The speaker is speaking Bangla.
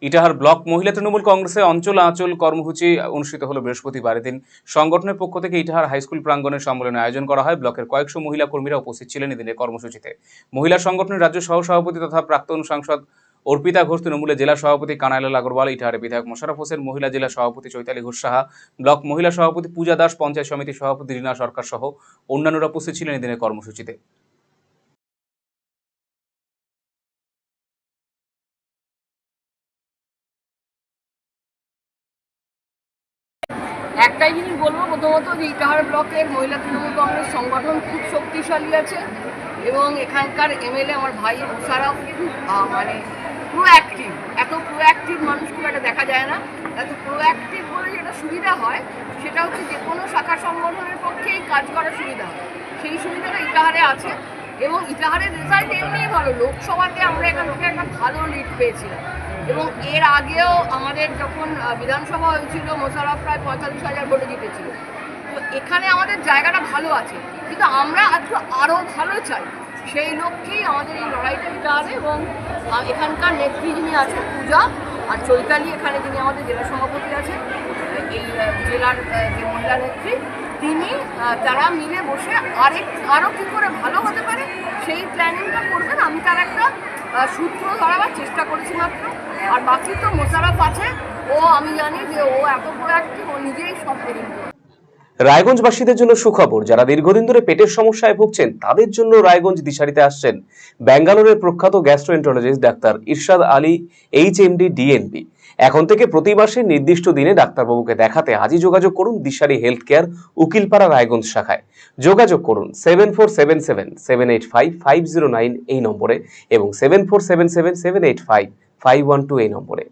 ইটাহার ব্লক মহিলা তৃণমূল কংগ্রেসে অঞ্চল আঁচল কর্মসূচি অনুষ্ঠিত হলো বৃহস্পতিবার। এদিন সংগঠনের পক্ষ থেকে ইটাহার হাইস্কুল প্রাঙ্গণে সম্মেলনের আয়োজন করা হয়। ব্লকের কয়েকশো মহিলা কর্মীরা উপস্থিত ছিলেন এদিনের কর্মসূচিতে। মহিলা সংগঠনের রাজ্য সহ সভাপতি তথা প্রাক্তন সাংসদ অর্পিতা ঘোষ, তৃণমূলের জেলা সভাপতি কানাইলাল আগরওয়াল, ইটাহারের বিধায়ক মোশাররফ হোসেন, মহিলা জেলা সভাপতি চৈতালি ঘোষ সাহা, ব্লক মহিলা সভাপতি পূজা দাস, পঞ্চায়েত সমিতির সভাপতি রীনা সরকার সহ অন্যান্যরা উপস্থিত ছিলেন এদিনের কর্মসূচিতে। একটাই জিনিস বলবো, প্রথমত যে ইটাহার ব্লকের মহিলা তৃণমূল কংগ্রেস সংগঠন খুব শক্তিশালী আছে এবং এখানকার এমএলএ আমার ভাই মোশাররফ মানে প্রোঅ্যাক্টিভ। এত প্রোঅ্যাক্টিভ মানুষ খুব একটা দেখা যায় না। এত প্রোঅ্যাক্টিভ বলে যেটা সুবিধা হয় সেটা হচ্ছে যে কোনো শাখা সংগঠনের পক্ষেই কাজ করার সুবিধা হয়, সেই সুবিধাটা ইটাহারে আছে। এবং ইটাহারের রেজাল্ট এমনিই ভালো, লোকসভাতে আমরা এখান থেকে একটা ভালো লিড পেয়েছিলাম এবং এর আগেও আমাদের যখন বিধানসভা হয়েছিল মোশাররফ প্রায় 45,000 ভোটে জিতেছিল। তো এখানে আমাদের জায়গাটা ভালো আছে, কিন্তু আমরা আরও ভালো চাই, সেই লক্ষ্যেই আমাদের এই লড়াইটা দিতে হবে। এবং এখানকার নেত্রী যিনি আছেন পূজা আর চৈতালি, এখানে যিনি আমাদের জেলা সভাপতি আছেন, এই জেলার যে মহিলা নেত্রী, তিনি তারা মিলে বসে আরও কী করে ভালো হতে পারে সেই প্ল্যানিংটা করবেন। আমি তার একটা সূত্র ধরাবার চেষ্টা করেছি মাত্র। আর বাকি তো মোশাররফ আছে, ও আমি জানি যে ও এত প্রোঅ্যাক্টিভ, ও নিজেই সব দেখে। রায়গঞ্জবাসীদের জন্য সুখবর, যারা দীর্ঘদিন ধরে পেটের সমস্যায় ভুগছেন তাদের জন্য রায়গঞ্জ দিশারিতে আসছেন ব্যাঙ্গালোরের প্রখ্যাত গ্যাস্ট্রোএন্টারোলজিস্ট ডাক্তার ইরশাদ আলী, এইচএমডি, ডিএনবি। এখন থেকে প্রতি মাসে নির্দিষ্ট দিনে ডাক্তারবাবুকে দেখাতে আজই যোগাযোগ করুন দিশারি হেলথ কেয়ার, উকিলপাড়া, রায়গঞ্জ শাখায়। যোগাযোগ করুন 7477785509 এই নম্বরে এবং 7477785512 এই নম্বরে।